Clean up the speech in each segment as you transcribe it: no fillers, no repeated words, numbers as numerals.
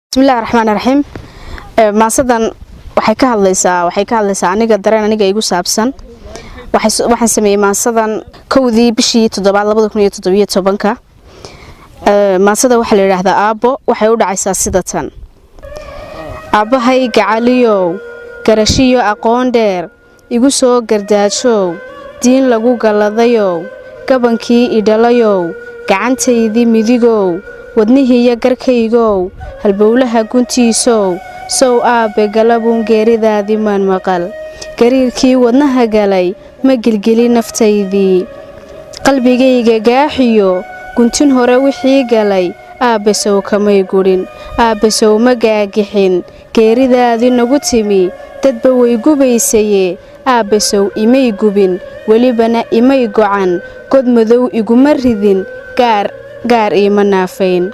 Bismillahir Rahmanir Rahim. Maasadan waxay ka hadlaysaa aniga dareen aniga igu saabsan. Waxaan sameeyay maasadan kowdii bishii 7 2017. Maasada waxa la yiraahdaa aabo waxay u dhacaysaa sida tan. Aabahay gacaliyow garashiyo aqoon dheer igu soo gardaajow diin lagu galadayow gabankii idhalayow gacantaydii midigow wadnihiiya garkaygow halbowlaha guntiisow sow aabe galabun geeridaadii maan maqal gariirkii wadnaha galay ma gilgili naftaydii qalbigayga gaaxiyo guntin hore wixii galay aabe sow kamay gurin aabe sow ma gaagixin geeridaadii nagu timi dadba way gubaysaye aabe sow imay gubin welibana imay gocan god madow iguma ridin gaar iima naafayn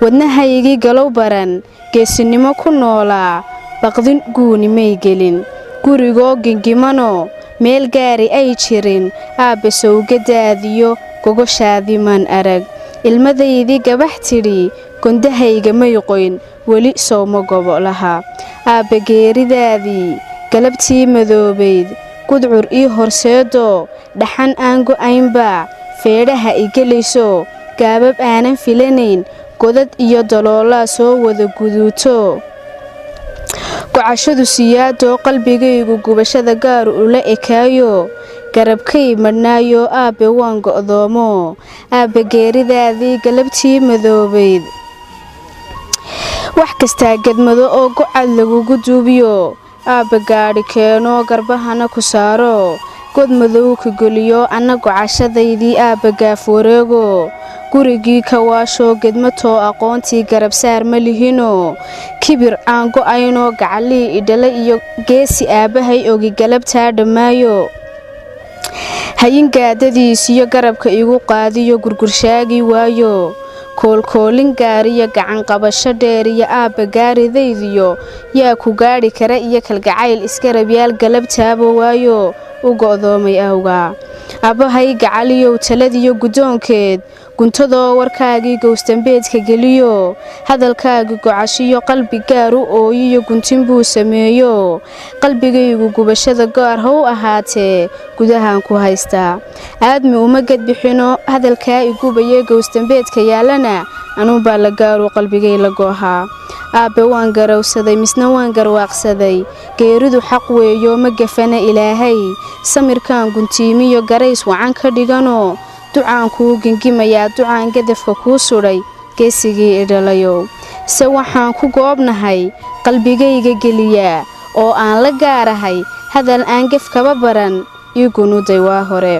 wadnahaygii galow baran geesinimo ku noolaa baqdin guuni may gelin gurigoo gingimano meel gaari ay jirin aabe sow gadaadiyo gogoshaadii maan arag ilmadaydii gabax tidhi gondahayga may qoyn weli sowma gobo lahaa aabe geeridaadii galabtii madoobayd gudcur ii horseedo dhaxan aan go'aynba feedhaha igelayso gaabab aanan filanayn godad iyo daloolaa soo wada guduuto gocashadu siyaado qalbigaygu gubashada gaar ula ekaayo garabkay madhnaayo aabe waan go'doomo aabe geeridaadii galabtii madoobayd wax kastaa gedmado oo gocad lagugu duubiyo aabe gaadhi keeno garbahana ku saaro god madow ka geliyo anna gocashadaydii aabe gaaf wareego gurigii kawaasho gedmatoo aqoontii garabsaar ma lihino kibir aan go'ayno gacalii idhala iyo geesi aabahay ogi galabtaa dhammaayo hayin gaadadiisiyo garabka igu qaadiyo gurgurshaagii waayo koolkoolin gaariyo gacan qabasho dheeriyo aabe gaaridaydiyo yaa ku gaadhi kara iyo kalgacayl iskarabyaal galabtaaba waayo u go'doomay awgaa aabahay gacaliyow taladiyo guddoonkeed guntadoo warkaagii gowstambeedka geliyo hadalkaagii gocashiyo qalbi gaar u ooyiyo guntin buu sameeyo qalbigaygu gubashada gaar how ahaatee gudahaan ku haystaa aadmi uma gadbixino hadalkaa igubaye gowstambeedka yaalana anuunbaa la gaaru qalbigay la goohaa aabe waan garowsaday misna waan garwaaqsaday geeridu xaq weeyo ma gafana ilaahay samirkaan guntiimiyo garays wacan ka dhigano ducaan kuu gengimayaa ducaan gadafka kuu sudhay geesigii idhalayow se waxaan ku goobnahay qalbigayga geliyaa oo aan la gaarahay hadal aan gaf kaba baran ii gunuuday waa hore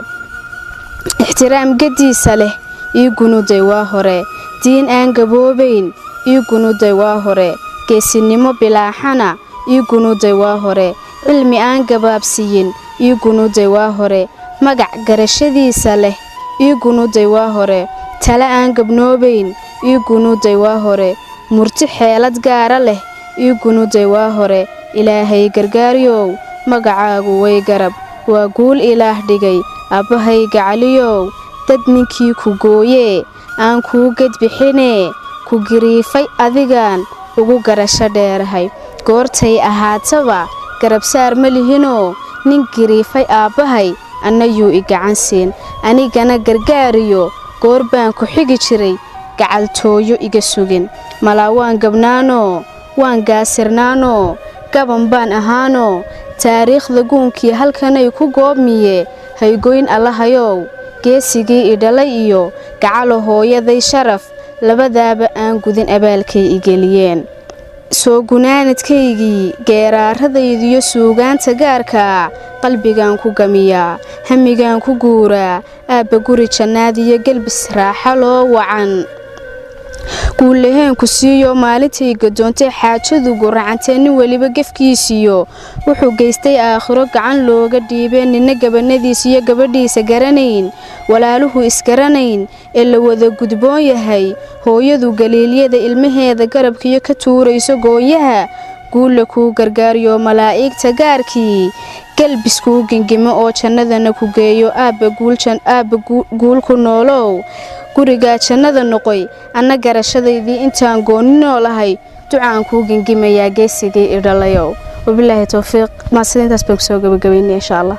ixtiraam gadiisa leh ii gunuuday waa hore diin aan gaboobayn ii gunuuday waa hore geesinimo bilaaxana ii gunuuday waa hore cilmi aan gabaabsiyin ii gunuuday waa hore magac garashadiisa leh ii gunuuday waa hore tala aan gabnoobayn ii gunuuday waa hore murti xeelad gaara leh ii gunuuday waa hore ilaahay gargaariyow magacaagu way garab waa guul ilaah dhigay aabbahay gacaliyow dad ninkii ku gooyee aan kuu gedbixinee ku giriifay adigaan ugu garasho dheerahay goortay ahaataba garabsaar ma lihinoo nin giriifay aabbahay annayuu i gacan siin anigana gargaariyo goor baan ku xigi jiray gacaltooyo iga sugin malaa waan gabnaanoo waan gaasirnaanoo gaban baan ahaanoo taariikhda guunkii halkanay ku goobmiye haygoyn allahayow geesigii idhalay iyo gacalo hooyaday sharaf labadaaba aan gudin abaalkay igeliyeen soo gunaanadkaygii geeraaradaydiyo suugaanta gaarkaa qalbigaan ku gamiyaa hamigaan ku guuraa aabba guri jannaad iyo gelbis raaxa loo wacan guullaheenku siiyo maalintay gadoontay xaajadu guracantee nin weliba gefkiisiyo wuxuu geystay aakhiro gacan looga dhiibee nina gabanadiisa iyo gabadhiisa garanayn walaaluhu isgaranayn ee la wada gudboon yahay hooyadu galiilyada ilmaheeda garabkiyo ka tuurayso gooyaha guulla kuu gargaariyo malaa'igta gaarkii galbis kuu gingimo oo jannadana ku geeyo aabba guul ku noolow gurigaa jannada noqoy anna garashadaydii intaan gooni noolahay ducaan kuu gengimayaa geesigii idhalayow wabilaahi tawfiiq ma sidintaas baan kusoo gabagabeynay insha Allah